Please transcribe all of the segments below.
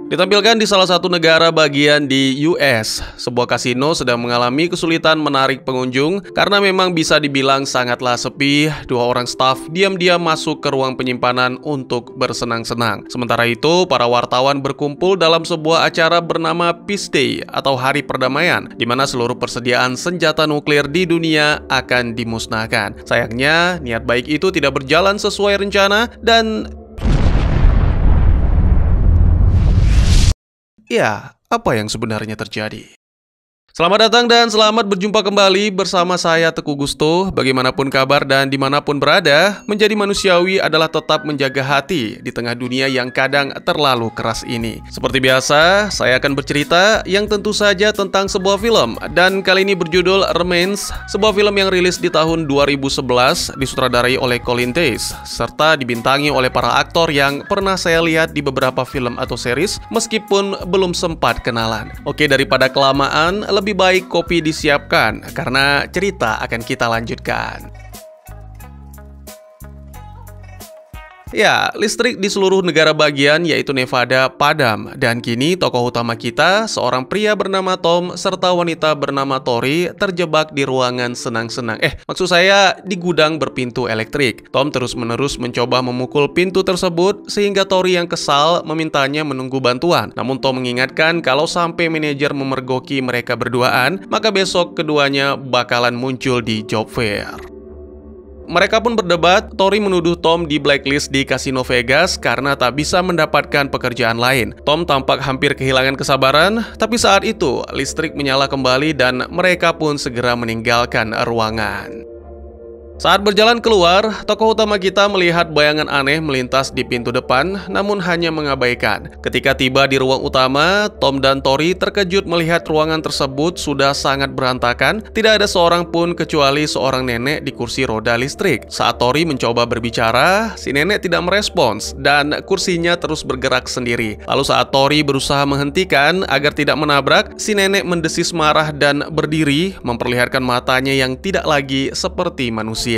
Ditampilkan di salah satu negara bagian di US, sebuah kasino sedang mengalami kesulitan menarik pengunjung karena memang bisa dibilang sangatlah sepi. Dua orang staf diam-diam masuk ke ruang penyimpanan untuk bersenang-senang. Sementara itu, para wartawan berkumpul dalam sebuah acara bernama Peace Day atau Hari Perdamaian, di mana seluruh persediaan senjata nuklir di dunia akan dimusnahkan. Sayangnya, niat baik itu tidak berjalan sesuai rencana dan ya, apa yang sebenarnya terjadi? Selamat datang dan selamat berjumpa kembali bersama saya Teguh Gusto. Bagaimanapun kabar dan dimanapun berada, menjadi manusiawi adalah tetap menjaga hati di tengah dunia yang kadang terlalu keras ini. Seperti biasa, saya akan bercerita yang tentu saja tentang sebuah film. Dan kali ini berjudul Remains, sebuah film yang rilis di tahun 2011, disutradarai oleh Colin Teyes, serta dibintangi oleh para aktor yang pernah saya lihat di beberapa film atau series, meskipun belum sempat kenalan. Oke, daripada kelamaan, lebih baik kopi disiapkan, karena cerita akan kita lanjutkan. Ya, listrik di seluruh negara bagian yaitu Nevada padam. Dan kini tokoh utama kita, seorang pria bernama Tom serta wanita bernama Tori terjebak di ruangan senang-senang. Maksud saya di gudang berpintu elektrik. Tom terus-menerus mencoba memukul pintu tersebut sehingga Tori yang kesal memintanya menunggu bantuan. Namun Tom mengingatkan kalau sampai manajer memergoki mereka berduaan, maka besok keduanya bakalan muncul di job fair. Mereka pun berdebat. Tori menuduh Tom di blacklist di Kasino Vegas karena tak bisa mendapatkan pekerjaan lain. Tom tampak hampir kehilangan kesabaran, tapi saat itu listrik menyala kembali dan mereka pun segera meninggalkan ruangan. Saat berjalan keluar, tokoh utama kita melihat bayangan aneh melintas di pintu depan, namun hanya mengabaikan. Ketika tiba di ruang utama, Tom dan Tori terkejut melihat ruangan tersebut sudah sangat berantakan. Tidak ada seorang pun kecuali seorang nenek di kursi roda listrik. Saat Tori mencoba berbicara, si nenek tidak merespons dan kursinya terus bergerak sendiri. Lalu saat Tori berusaha menghentikan agar tidak menabrak, si nenek mendesis marah dan berdiri, memperlihatkan matanya yang tidak lagi seperti manusia.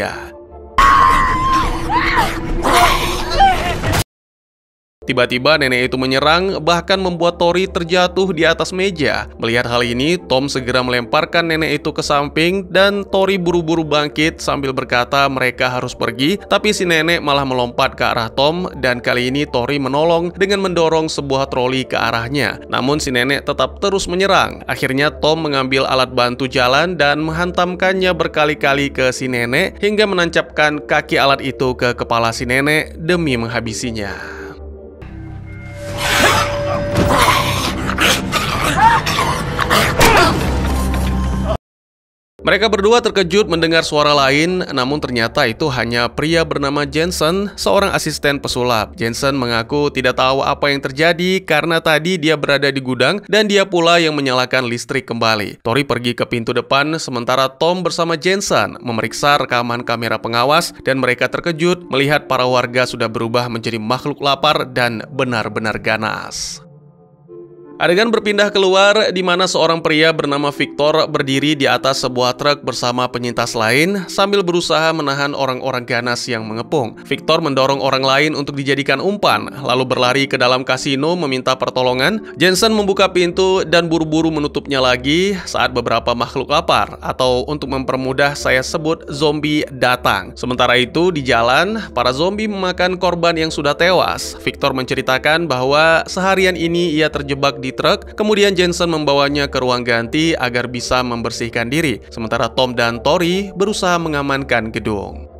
Tiba-tiba nenek itu menyerang, bahkan membuat Tori terjatuh di atas meja. Melihat hal ini, Tom segera melemparkan nenek itu ke samping dan Tori buru-buru bangkit sambil berkata mereka harus pergi. Tapi si nenek malah melompat ke arah Tom dan kali ini Tori menolong dengan mendorong sebuah troli ke arahnya. Namun si nenek tetap terus menyerang. Akhirnya Tom mengambil alat bantu jalan dan menghantamkannya berkali-kali ke si nenek hingga menancapkan kaki alat itu ke kepala si nenek demi menghabisinya. Mereka berdua terkejut mendengar suara lain, namun ternyata itu hanya pria bernama Jensen, seorang asisten pesulap. Jensen mengaku tidak tahu apa yang terjadi karena tadi dia berada di gudang dan dia pula yang menyalakan listrik kembali. Tori pergi ke pintu depan sementara Tom bersama Jensen memeriksa rekaman kamera pengawas dan mereka terkejut melihat para warga sudah berubah menjadi makhluk lapar dan benar-benar ganas. Adegan berpindah keluar di mana seorang pria bernama Victor berdiri di atas sebuah truk bersama penyintas lain sambil berusaha menahan orang-orang ganas yang mengepung. Victor mendorong orang lain untuk dijadikan umpan, lalu berlari ke dalam kasino meminta pertolongan. Jensen membuka pintu dan buru-buru menutupnya lagi saat beberapa makhluk lapar, atau untuk mempermudah saya sebut zombie, datang. Sementara itu di jalan, para zombie memakan korban yang sudah tewas. Victor menceritakan bahwa seharian ini ia terjebak di truk, kemudian Jensen membawanya ke ruang ganti agar bisa membersihkan diri, sementara Tom dan Tori berusaha mengamankan gedung.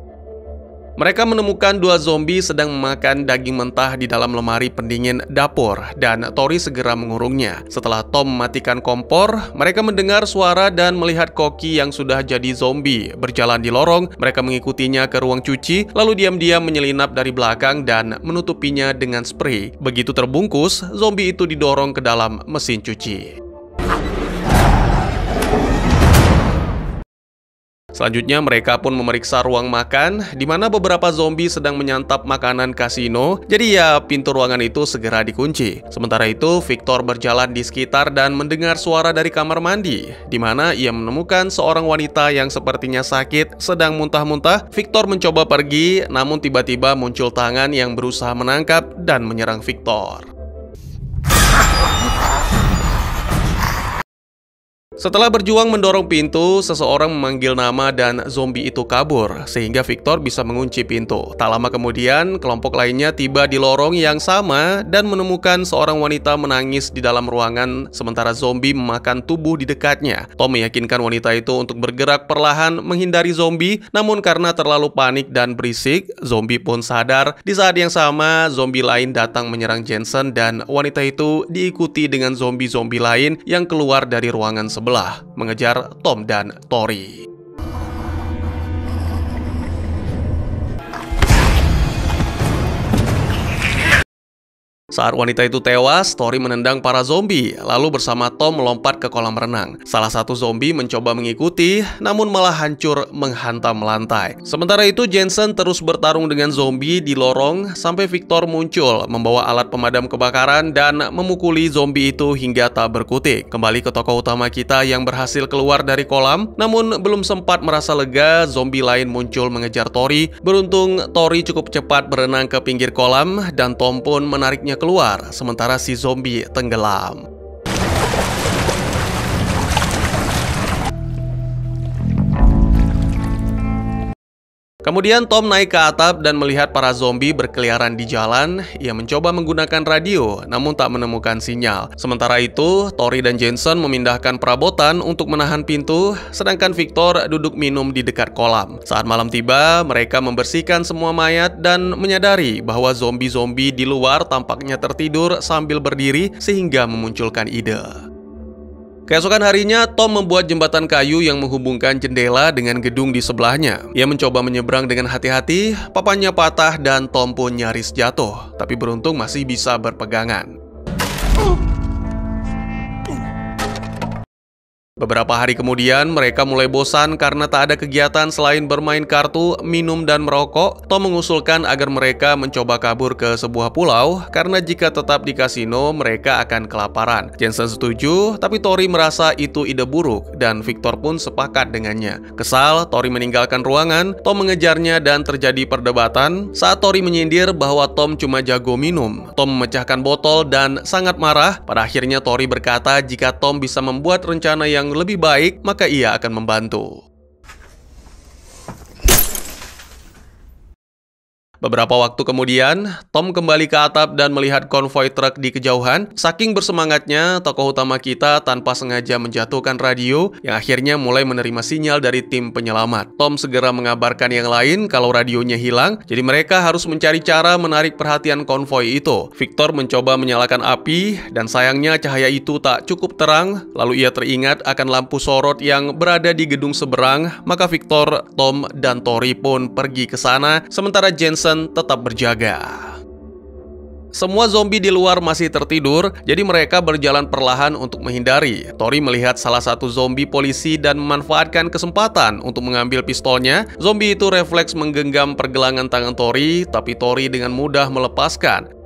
Mereka menemukan dua zombie sedang memakan daging mentah di dalam lemari pendingin dapur, dan Tori segera mengurungnya. Setelah Tom mematikan kompor, mereka mendengar suara dan melihat Koki yang sudah jadi zombie berjalan di lorong. Mereka mengikutinya ke ruang cuci, lalu diam-diam menyelinap dari belakang dan menutupinya dengan spray. Begitu terbungkus, zombie itu didorong ke dalam mesin cuci. Selanjutnya mereka pun memeriksa ruang makan di mana beberapa zombie sedang menyantap makanan kasino. Jadi ya pintu ruangan itu segera dikunci. Sementara itu Victor berjalan di sekitar dan mendengar suara dari kamar mandi di mana ia menemukan seorang wanita yang sepertinya sakit sedang muntah-muntah. Victor mencoba pergi, namun tiba-tiba muncul tangan yang berusaha menangkap dan menyerang Victor. Setelah berjuang mendorong pintu, seseorang memanggil nama dan zombie itu kabur, sehingga Victor bisa mengunci pintu. Tak lama kemudian, kelompok lainnya tiba di lorong yang sama dan menemukan seorang wanita menangis di dalam ruangan, sementara zombie memakan tubuh di dekatnya. Tom meyakinkan wanita itu untuk bergerak perlahan menghindari zombie, namun karena terlalu panik dan berisik, zombie pun sadar. Di saat yang sama, zombie lain datang menyerang Jensen dan wanita itu diikuti dengan zombie-zombie lain yang keluar dari ruangan sebelah, mengejar Tom dan Tori. Saat wanita itu tewas, Tori menendang para zombie, lalu bersama Tom melompat ke kolam renang. Salah satu zombie mencoba mengikuti, namun malah hancur menghantam lantai. Sementara itu, Jensen terus bertarung dengan zombie di lorong sampai Victor muncul, membawa alat pemadam kebakaran dan memukuli zombie itu hingga tak berkutik. Kembali ke tokoh utama kita yang berhasil keluar dari kolam, namun belum sempat merasa lega, zombie lain muncul mengejar Tori. Beruntung, Tori cukup cepat berenang ke pinggir kolam dan Tom pun menariknya keluar, sementara si zombie tenggelam. Kemudian Tom naik ke atap dan melihat para zombie berkeliaran di jalan. Ia mencoba menggunakan radio, namun tak menemukan sinyal. Sementara itu, Tori dan Jensen memindahkan perabotan untuk menahan pintu, sedangkan Victor duduk minum di dekat kolam. Saat malam tiba, mereka membersihkan semua mayat dan menyadari bahwa zombie-zombie di luar tampaknya tertidur sambil berdiri sehingga memunculkan ide. Keesokan harinya, Tom membuat jembatan kayu yang menghubungkan jendela dengan gedung di sebelahnya. Ia mencoba menyeberang dengan hati-hati, papannya patah dan Tom pun nyaris jatuh, tapi beruntung masih bisa berpegangan. Beberapa hari kemudian, mereka mulai bosan karena tak ada kegiatan selain bermain kartu, minum, dan merokok. Tom mengusulkan agar mereka mencoba kabur ke sebuah pulau, karena jika tetap di kasino, mereka akan kelaparan. Jensen setuju, tapi Tori merasa itu ide buruk, dan Victor pun sepakat dengannya. Kesal, Tori meninggalkan ruangan, Tom mengejarnya dan terjadi perdebatan. Saat Tori menyindir bahwa Tom cuma jago minum, Tom memecahkan botol dan sangat marah. Pada akhirnya Tori berkata jika Tom bisa membuat rencana yang lebih baik, maka ia akan membantu. Beberapa waktu kemudian, Tom kembali ke atap dan melihat konvoi truk di kejauhan. Saking bersemangatnya, tokoh utama kita tanpa sengaja menjatuhkan radio yang akhirnya mulai menerima sinyal dari tim penyelamat. Tom segera mengabarkan yang lain kalau radionya hilang, jadi mereka harus mencari cara menarik perhatian konvoi itu. Victor mencoba menyalakan api, dan sayangnya cahaya itu tak cukup terang. Lalu ia teringat akan lampu sorot yang berada di gedung seberang, maka Victor, Tom, dan Tori pun pergi ke sana, sementara Jensen tetap berjaga. Semua zombie di luar masih tertidur, jadi mereka berjalan perlahan untuk menghindari. Tori melihat salah satu zombie polisi dan memanfaatkan kesempatan untuk mengambil pistolnya. Zombie itu refleks menggenggam pergelangan tangan Tori, tapi Tori dengan mudah melepaskan.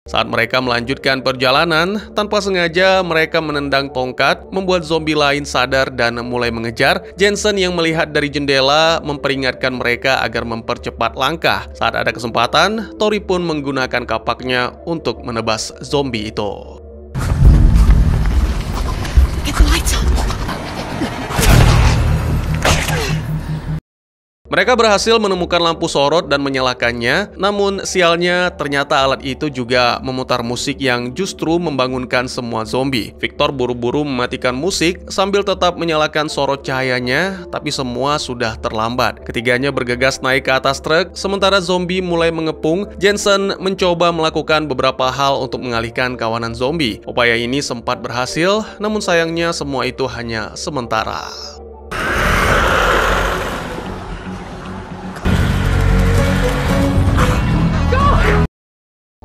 Saat mereka melanjutkan perjalanan, tanpa sengaja mereka menendang tongkat, membuat zombie lain sadar dan mulai mengejar. Jensen yang melihat dari jendela memperingatkan mereka agar mempercepat langkah. Saat ada kesempatan, Tori pun menggunakan kapaknya untuk menebas zombie itu. Mereka berhasil menemukan lampu sorot dan menyalakannya, namun sialnya ternyata alat itu juga memutar musik yang justru membangunkan semua zombie. Victor buru-buru mematikan musik sambil tetap menyalakan sorot cahayanya, tapi semua sudah terlambat. Ketiganya bergegas naik ke atas truk, sementara zombie mulai mengepung. Jensen mencoba melakukan beberapa hal untuk mengalihkan kawanan zombie. Upaya ini sempat berhasil, namun sayangnya semua itu hanya sementara.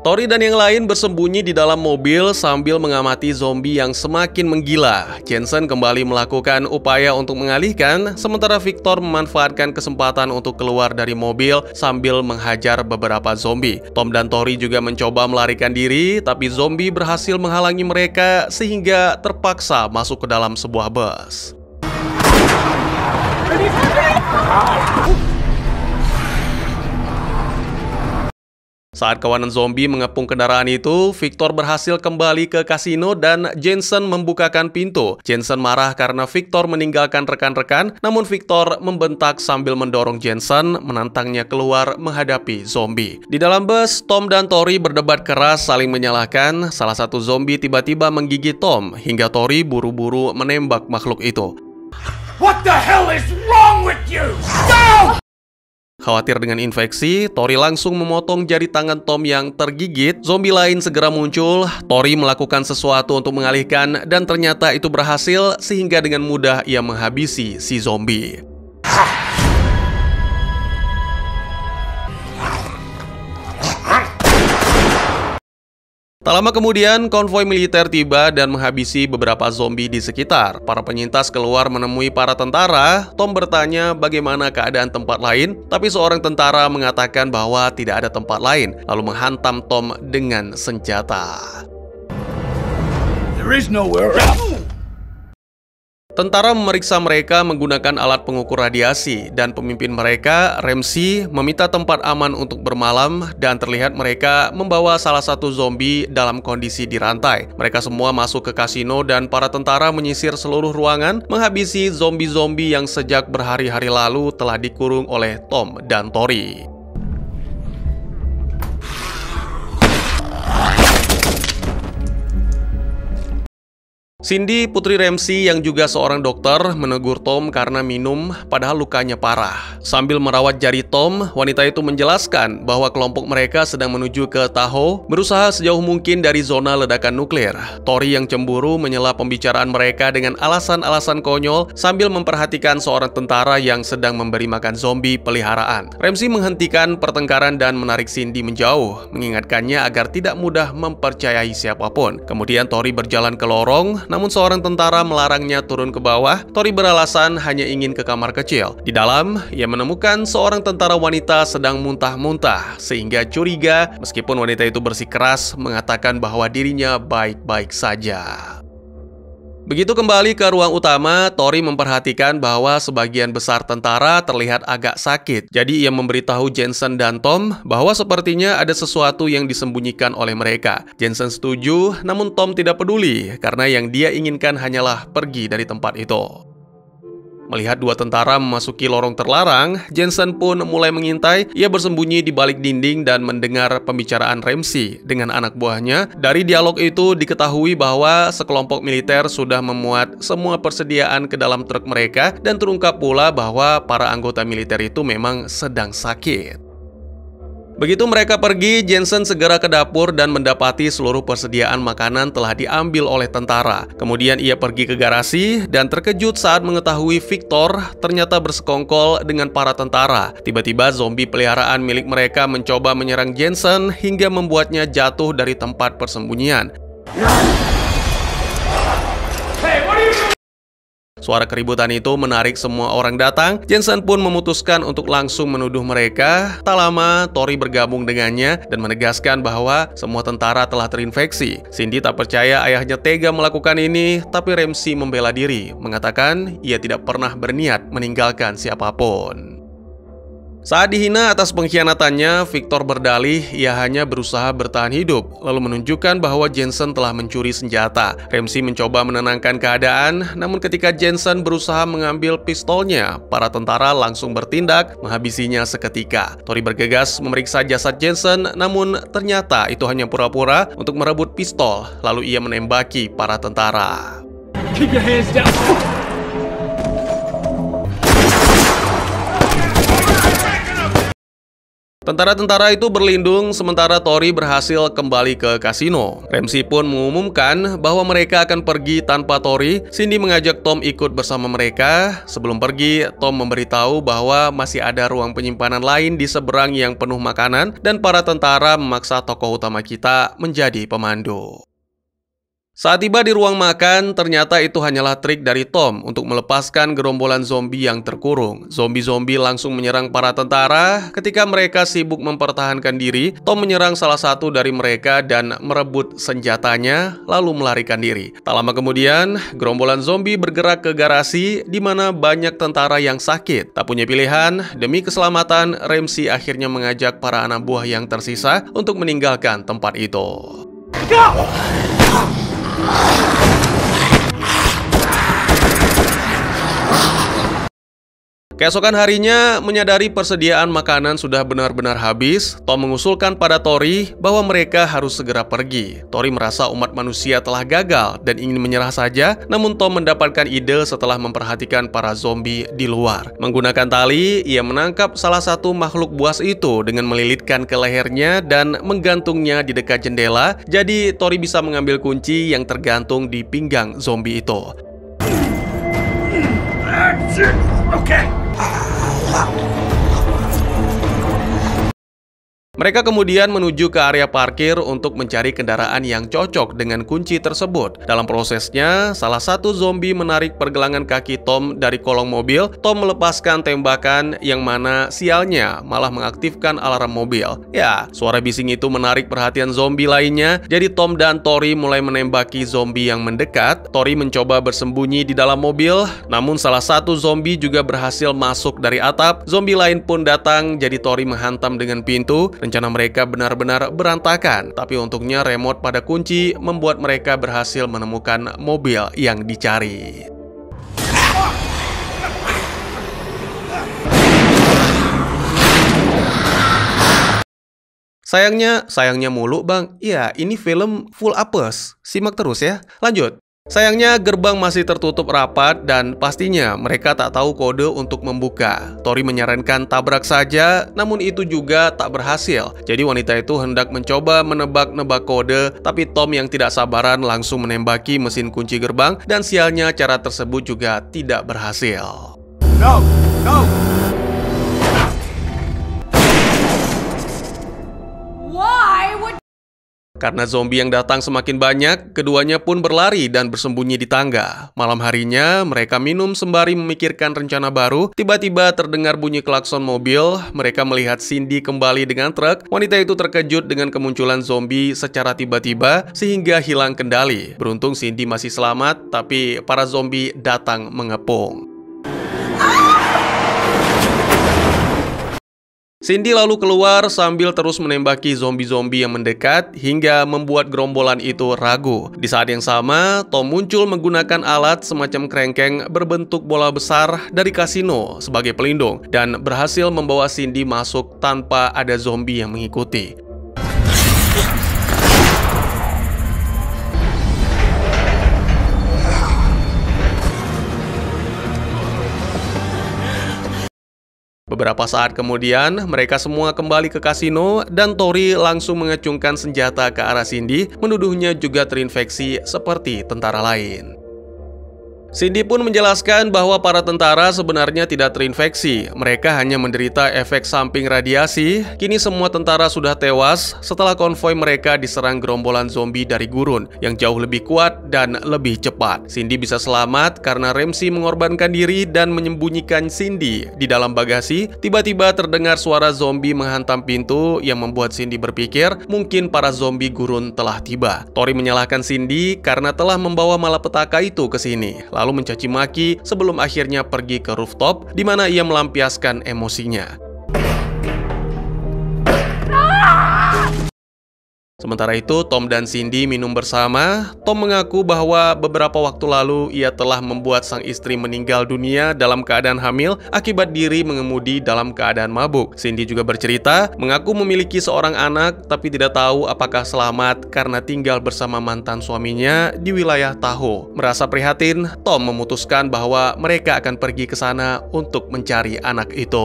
Tori dan yang lain bersembunyi di dalam mobil sambil mengamati zombie yang semakin menggila. Jensen kembali melakukan upaya untuk mengalihkan, sementara Victor memanfaatkan kesempatan untuk keluar dari mobil sambil menghajar beberapa zombie. Tom dan Tori juga mencoba melarikan diri, tapi zombie berhasil menghalangi mereka sehingga terpaksa masuk ke dalam sebuah bus. Saat kawanan zombie mengepung kendaraan itu, Victor berhasil kembali ke kasino dan Jensen membukakan pintu. Jensen marah karena Victor meninggalkan rekan-rekan, namun Victor membentak sambil mendorong Jensen menantangnya keluar menghadapi zombie. Di dalam bus, Tom dan Tori berdebat keras saling menyalahkan. Salah satu zombie tiba-tiba menggigit Tom hingga Tori buru-buru menembak makhluk itu. What the hell is wrong with you? Go! Khawatir dengan infeksi, Tori langsung memotong jari tangan Tom yang tergigit. Zombie lain segera muncul. Tori melakukan sesuatu untuk mengalihkan dan ternyata itu berhasil sehingga dengan mudah ia menghabisi si zombie. Tak lama kemudian, konvoi militer tiba dan menghabisi beberapa zombie di sekitar. Para penyintas keluar menemui para tentara. Tom bertanya bagaimana keadaan tempat lain, tapi seorang tentara mengatakan bahwa tidak ada tempat lain, lalu menghantam Tom dengan senjata. There is nowhere else. Tentara memeriksa mereka menggunakan alat pengukur radiasi dan pemimpin mereka, Ramsey, meminta tempat aman untuk bermalam dan terlihat mereka membawa salah satu zombie dalam kondisi dirantai. Mereka semua masuk ke kasino dan para tentara menyisir seluruh ruangan, menghabisi zombie-zombie yang sejak berhari-hari lalu telah dikurung oleh Tom dan Tori. Cindy, putri Ramsey yang juga seorang dokter, menegur Tom karena minum padahal lukanya parah. Sambil merawat jari Tom, wanita itu menjelaskan bahwa kelompok mereka sedang menuju ke Tahoe, berusaha sejauh mungkin dari zona ledakan nuklir. Tori yang cemburu menyela pembicaraan mereka dengan alasan-alasan konyol sambil memperhatikan seorang tentara yang sedang memberi makan zombie peliharaan. Ramsey menghentikan pertengkaran dan menarik Cindy menjauh, mengingatkannya agar tidak mudah mempercayai siapapun. Kemudian Tori berjalan ke lorong, namun seorang tentara melarangnya turun ke bawah. Tori beralasan hanya ingin ke kamar kecil. Di dalam, ia menemukan seorang tentara wanita sedang muntah-muntah, sehingga curiga meskipun wanita itu bersikeras mengatakan bahwa dirinya baik-baik saja. Begitu kembali ke ruang utama, Tori memperhatikan bahwa sebagian besar tentara terlihat agak sakit. Jadi ia memberitahu Jensen dan Tom bahwa sepertinya ada sesuatu yang disembunyikan oleh mereka. Jensen setuju, namun Tom tidak peduli karena yang dia inginkan hanyalah pergi dari tempat itu. Melihat dua tentara memasuki lorong terlarang, Jensen pun mulai mengintai. Ia bersembunyi di balik dinding dan mendengar pembicaraan Ramsey dengan anak buahnya. Dari dialog itu diketahui bahwa sekelompok militer sudah memuat semua persediaan ke dalam truk mereka dan terungkap pula bahwa para anggota militer itu memang sedang sakit. Begitu mereka pergi, Jensen segera ke dapur dan mendapati seluruh persediaan makanan telah diambil oleh tentara. Kemudian ia pergi ke garasi dan terkejut saat mengetahui Victor ternyata bersekongkol dengan para tentara. Tiba-tiba zombie peliharaan milik mereka mencoba menyerang Jensen hingga membuatnya jatuh dari tempat persembunyian. Suara keributan itu menarik semua orang datang. Jensen pun memutuskan untuk langsung menuduh mereka. Tak lama, Tori bergabung dengannya dan menegaskan bahwa semua tentara telah terinfeksi. Cindy tak percaya ayahnya tega melakukan ini, tapi Ramsey membela diri, mengatakan ia tidak pernah berniat meninggalkan siapapun. Saat dihina atas pengkhianatannya, Victor berdalih ia hanya berusaha bertahan hidup, lalu menunjukkan bahwa Jensen telah mencuri senjata. Ramsey mencoba menenangkan keadaan, namun ketika Jensen berusaha mengambil pistolnya, para tentara langsung bertindak, menghabisinya seketika. Tori bergegas memeriksa jasad Jensen, namun ternyata itu hanya pura-pura untuk merebut pistol, lalu ia menembaki para tentara. Keep your hands down. Tentara-tentara itu berlindung sementara Tori berhasil kembali ke kasino. Ramsey pun mengumumkan bahwa mereka akan pergi tanpa Tori. Cindy mengajak Tom ikut bersama mereka. Sebelum pergi, Tom memberitahu bahwa masih ada ruang penyimpanan lain di seberang yang penuh makanan dan para tentara memaksa tokoh utama kita menjadi pemandu. Saat tiba di ruang makan, ternyata itu hanyalah trik dari Tom untuk melepaskan gerombolan zombie yang terkurung. Zombie-zombie langsung menyerang para tentara. Ketika mereka sibuk mempertahankan diri, Tom menyerang salah satu dari mereka dan merebut senjatanya, lalu melarikan diri. Tak lama kemudian, gerombolan zombie bergerak ke garasi di mana banyak tentara yang sakit. Tak punya pilihan, demi keselamatan, Ramsey akhirnya mengajak para anak buah yang tersisa untuk meninggalkan tempat itu. Go! Keesokan harinya, menyadari persediaan makanan sudah benar-benar habis, Tom mengusulkan pada Tori bahwa mereka harus segera pergi. Tori merasa umat manusia telah gagal dan ingin menyerah saja, namun Tom mendapatkan ide setelah memperhatikan para zombie di luar. Menggunakan tali, ia menangkap salah satu makhluk buas itu dengan melilitkan ke lehernya dan menggantungnya di dekat jendela, jadi Tori bisa mengambil kunci yang tergantung di pinggang zombie itu. That's it! Okay! Mereka kemudian menuju ke area parkir untuk mencari kendaraan yang cocok dengan kunci tersebut. Dalam prosesnya, salah satu zombie menarik pergelangan kaki Tom dari kolong mobil. Tom melepaskan tembakan yang mana sialnya malah mengaktifkan alarm mobil. Ya, suara bising itu menarik perhatian zombie lainnya. Jadi Tom dan Tori mulai menembaki zombie yang mendekat. Tori mencoba bersembunyi di dalam mobil, namun salah satu zombie juga berhasil masuk dari atap. Zombie lain pun datang, jadi Tori menghantam dengan pintu. Rencana mereka benar-benar berantakan, tapi untungnya remote pada kunci membuat mereka berhasil menemukan mobil yang dicari. Sayangnya mulu bang. Iya, ini film full apes. Simak terus ya. Lanjut. Sayangnya gerbang masih tertutup rapat dan pastinya mereka tak tahu kode untuk membuka. Tori menyarankan tabrak saja, namun itu juga tak berhasil. Jadi wanita itu hendak mencoba menebak-nebak kode, tapi Tom yang tidak sabaran langsung menembaki mesin kunci gerbang dan sialnya cara tersebut juga tidak berhasil. No! No! Why would... Karena zombie yang datang semakin banyak, keduanya pun berlari dan bersembunyi di tangga. Malam harinya, mereka minum sembari memikirkan rencana baru. Tiba-tiba terdengar bunyi klakson mobil. Mereka melihat Cindy kembali dengan truk. Wanita itu terkejut dengan kemunculan zombie secara tiba-tiba sehingga hilang kendali. Beruntung Cindy masih selamat, tapi para zombie datang mengepung. Cindy lalu keluar sambil terus menembaki zombie-zombie yang mendekat hingga membuat gerombolan itu ragu. Di saat yang sama, Tom muncul menggunakan alat semacam kerengkeng berbentuk bola besar dari kasino sebagai pelindung dan berhasil membawa Cindy masuk tanpa ada zombie yang mengikuti. Beberapa saat kemudian, mereka semua kembali ke kasino dan Tori langsung mengacungkan senjata ke arah Cindy, menuduhnya juga terinfeksi seperti tentara lain. Cindy pun menjelaskan bahwa para tentara sebenarnya tidak terinfeksi. Mereka hanya menderita efek samping radiasi. Kini semua tentara sudah tewas setelah konvoi mereka diserang gerombolan zombie dari gurun yang jauh lebih kuat dan lebih cepat. Cindy bisa selamat karena Ramsey mengorbankan diri dan menyembunyikan Cindy di dalam bagasi. Tiba-tiba terdengar suara zombie menghantam pintu yang membuat Cindy berpikir mungkin para zombie gurun telah tiba. Tori menyalahkan Cindy karena telah membawa malapetaka itu ke sini, lalu mencaci maki sebelum akhirnya pergi ke rooftop di mana ia melampiaskan emosinya. Sementara itu, Tom dan Cindy minum bersama. Tom mengaku bahwa beberapa waktu lalu ia telah membuat sang istri meninggal dunia dalam keadaan hamil akibat diri mengemudi dalam keadaan mabuk. Cindy juga bercerita mengaku memiliki seorang anak tapi tidak tahu apakah selamat karena tinggal bersama mantan suaminya di wilayah Tahoe. Merasa prihatin, Tom memutuskan bahwa mereka akan pergi ke sana untuk mencari anak itu.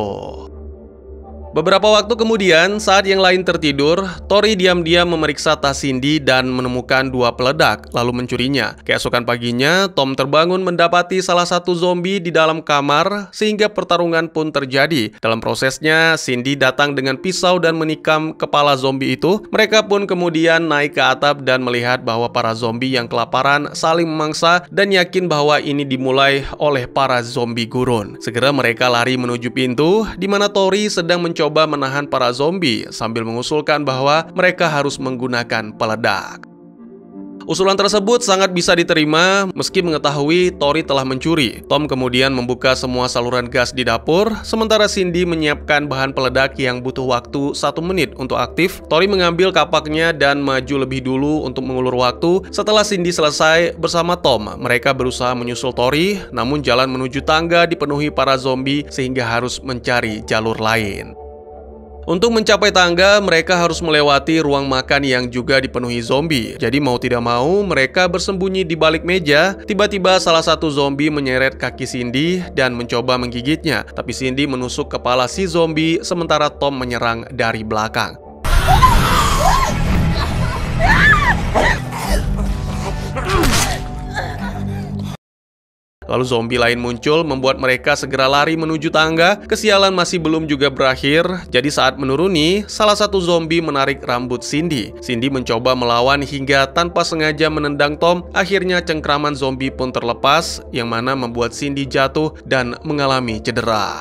Beberapa waktu kemudian, saat yang lain tertidur, Tori diam-diam memeriksa tas Cindy dan menemukan 2 peledak, lalu mencurinya. Keesokan paginya, Tom terbangun mendapati salah satu zombie di dalam kamar, sehingga pertarungan pun terjadi. Dalam prosesnya, Cindy datang dengan pisau dan menikam kepala zombie itu. Mereka pun kemudian naik ke atap dan melihat bahwa para zombie yang kelaparan saling memangsa dan yakin bahwa ini dimulai oleh para zombie gurun. Segera mereka lari menuju pintu, di mana Tori sedang mencoba menahan para zombie sambil mengusulkan bahwa mereka harus menggunakan peledak. Usulan tersebut sangat bisa diterima meski mengetahui Tori telah mencuri. Tom kemudian membuka semua saluran gas di dapur, sementara Cindy menyiapkan bahan peledak yang butuh waktu 1 menit untuk aktif. Tori mengambil kapaknya dan maju lebih dulu untuk mengulur waktu. Setelah Cindy selesai bersama Tom, mereka berusaha menyusul Tori, namun jalan menuju tangga dipenuhi para zombie sehingga harus mencari jalur lain. Untuk mencapai tangga, mereka harus melewati ruang makan yang juga dipenuhi zombie. Jadi mau tidak mau, mereka bersembunyi di balik meja. Tiba-tiba salah satu zombie menyeret kaki Cindy dan mencoba menggigitnya. Tapi Cindy menusuk kepala si zombie, sementara Tom menyerang dari belakang. Lalu zombie lain muncul, membuat mereka segera lari menuju tangga. Kesialan masih belum juga berakhir, jadi saat menuruni, salah satu zombie menarik rambut Cindy. Cindy mencoba melawan hingga tanpa sengaja menendang Tom. Akhirnya cengkraman zombie pun terlepas, yang mana membuat Cindy jatuh dan mengalami cedera.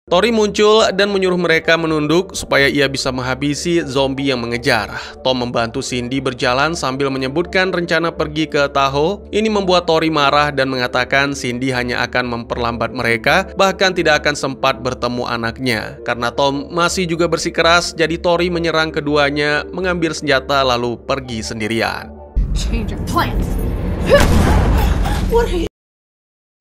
Tori muncul dan menyuruh mereka menunduk supaya ia bisa menghabisi zombie yang mengejar. Tom membantu Cindy berjalan sambil menyebutkan rencana pergi ke Tahoe. Ini membuat Tori marah dan mengatakan Cindy hanya akan memperlambat mereka, bahkan tidak akan sempat bertemu anaknya. Karena Tom masih juga bersikeras, jadi Tori menyerang keduanya, mengambil senjata lalu pergi sendirian. Change your plans. What are you?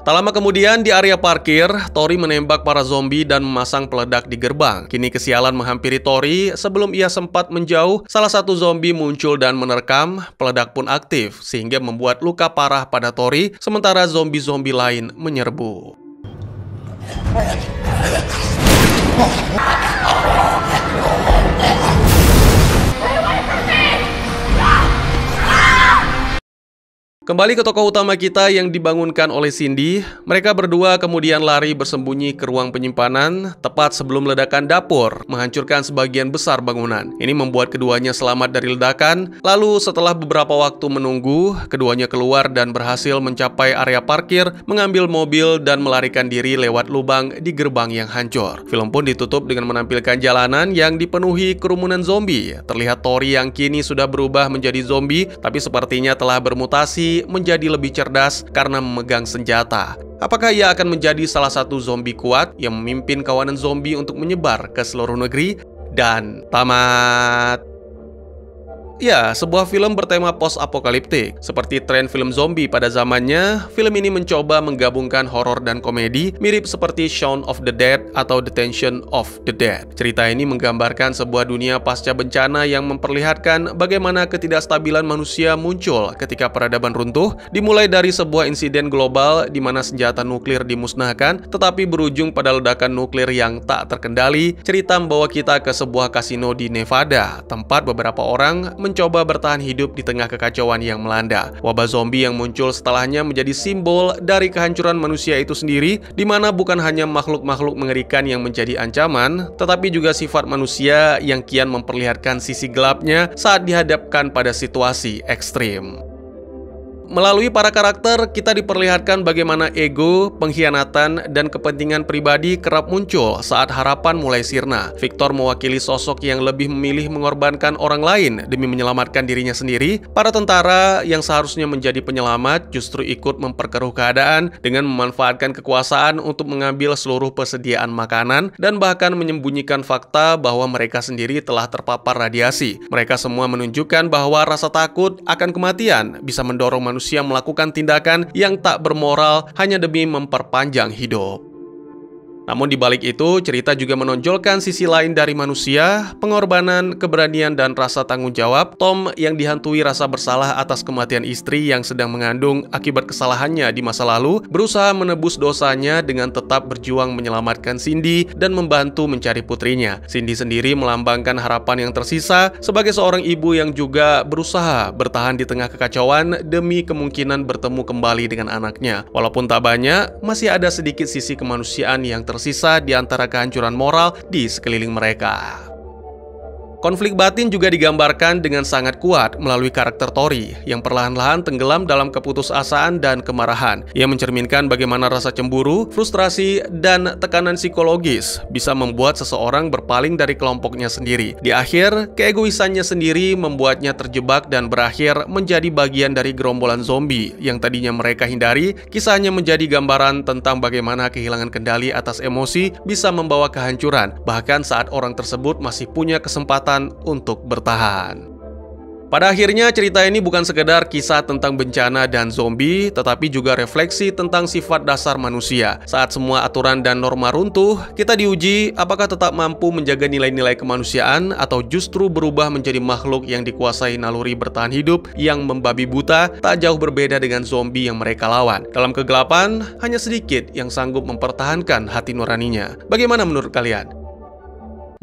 Tak lama kemudian di area parkir, Tori menembak para zombie dan memasang peledak di gerbang. Kini kesialan menghampiri Tori. Sebelum ia sempat menjauh, salah satu zombie muncul dan menerkam. Peledak pun aktif, sehingga membuat luka parah pada Tori, sementara zombie-zombie lain menyerbu. Kembali ke tokoh utama kita yang dibangunkan oleh Cindy. Mereka berdua kemudian lari bersembunyi ke ruang penyimpanan tepat sebelum ledakan dapur menghancurkan sebagian besar bangunan. Ini membuat keduanya selamat dari ledakan. Lalu setelah beberapa waktu menunggu, keduanya keluar dan berhasil mencapai area parkir, mengambil mobil dan melarikan diri lewat lubang di gerbang yang hancur. Film pun ditutup dengan menampilkan jalanan yang dipenuhi kerumunan zombie. Terlihat Tori yang kini sudah berubah menjadi zombie, tapi sepertinya telah bermutasi menjadi lebih cerdas karena memegang senjata. Apakah ia akan menjadi salah satu zombie kuat yang memimpin kawanan zombie untuk menyebar ke seluruh negeri? Dan tamat. Ya, sebuah film bertema post-apokaliptik. Seperti tren film zombie pada zamannya, film ini mencoba menggabungkan horor dan komedi, mirip seperti Shaun of the Dead atau Detention of the Dead. Cerita ini menggambarkan sebuah dunia pasca bencana yang memperlihatkan bagaimana ketidakstabilan manusia muncul ketika peradaban runtuh, dimulai dari sebuah insiden global di mana senjata nuklir dimusnahkan, tetapi berujung pada ledakan nuklir yang tak terkendali. Cerita membawa kita ke sebuah kasino di Nevada, tempat beberapa orang mencoba bertahan hidup di tengah kekacauan yang melanda. Wabah zombie yang muncul setelahnya menjadi simbol dari kehancuran manusia itu sendiri, di mana bukan hanya makhluk-makhluk mengerikan yang menjadi ancaman, tetapi juga sifat manusia yang kian memperlihatkan sisi gelapnya saat dihadapkan pada situasi ekstrim. Melalui para karakter, kita diperlihatkan bagaimana ego, pengkhianatan, dan kepentingan pribadi kerap muncul saat harapan mulai sirna. Victor mewakili sosok yang lebih memilih mengorbankan orang lain demi menyelamatkan dirinya sendiri. Para tentara yang seharusnya menjadi penyelamat justru ikut memperkeruh keadaan dengan memanfaatkan kekuasaan untuk mengambil seluruh persediaan makanan dan bahkan menyembunyikan fakta bahwa mereka sendiri telah terpapar radiasi. Mereka semua menunjukkan bahwa rasa takut akan kematian bisa mendorong manusia melakukan tindakan yang tak bermoral hanya demi memperpanjang hidup. Namun di balik itu, cerita juga menonjolkan sisi lain dari manusia, pengorbanan, keberanian, dan rasa tanggung jawab Tom yang dihantui rasa bersalah atas kematian istri yang sedang mengandung akibat kesalahannya di masa lalu, berusaha menebus dosanya dengan tetap berjuang menyelamatkan Cindy dan membantu mencari putrinya. Cindy sendiri melambangkan harapan yang tersisa sebagai seorang ibu yang juga berusaha bertahan di tengah kekacauan demi kemungkinan bertemu kembali dengan anaknya. Walaupun tak banyak, masih ada sedikit sisi kemanusiaan yang tersisa di antara kehancuran moral di sekeliling mereka. Konflik batin juga digambarkan dengan sangat kuat melalui karakter Tori yang perlahan-lahan tenggelam dalam keputusasaan dan kemarahan. Ia mencerminkan bagaimana rasa cemburu, frustrasi, dan tekanan psikologis bisa membuat seseorang berpaling dari kelompoknya sendiri. Di akhir, keegoisannya sendiri membuatnya terjebak dan berakhir menjadi bagian dari gerombolan zombie yang tadinya mereka hindari. Kisahnya menjadi gambaran tentang bagaimana kehilangan kendali atas emosi bisa membawa kehancuran, bahkan saat orang tersebut masih punya kesempatan untuk bertahan. Pada akhirnya, cerita ini bukan sekedar kisah tentang bencana dan zombie, tetapi juga refleksi tentang sifat dasar manusia. Saat semua aturan dan norma runtuh, kita diuji apakah tetap mampu menjaga nilai-nilai kemanusiaan atau justru berubah menjadi makhluk yang dikuasai naluri bertahan hidup yang membabi buta, tak jauh berbeda dengan zombie yang mereka lawan. Dalam kegelapan, hanya sedikit yang sanggup mempertahankan hati nuraninya. Bagaimana menurut kalian?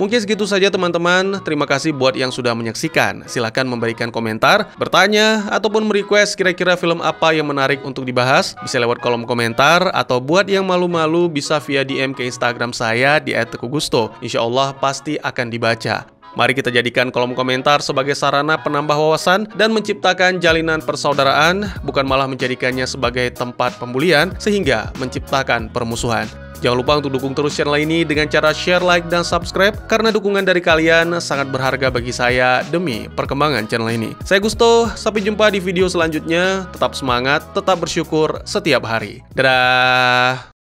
Mungkin segitu saja teman-teman, terima kasih buat yang sudah menyaksikan. Silahkan memberikan komentar, bertanya, ataupun merequest kira-kira film apa yang menarik untuk dibahas. Bisa lewat kolom komentar, atau buat yang malu-malu bisa via DM ke Instagram saya di @teguhgusto. Insya Allah pasti akan dibaca. Mari kita jadikan kolom komentar sebagai sarana penambah wawasan dan menciptakan jalinan persaudaraan, bukan malah menjadikannya sebagai tempat pembulian sehingga menciptakan permusuhan. Jangan lupa untuk dukung terus channel ini dengan cara share, like, dan subscribe, karena dukungan dari kalian sangat berharga bagi saya demi perkembangan channel ini. Saya Gusto, sampai jumpa di video selanjutnya. Tetap semangat, tetap bersyukur setiap hari. Dadah!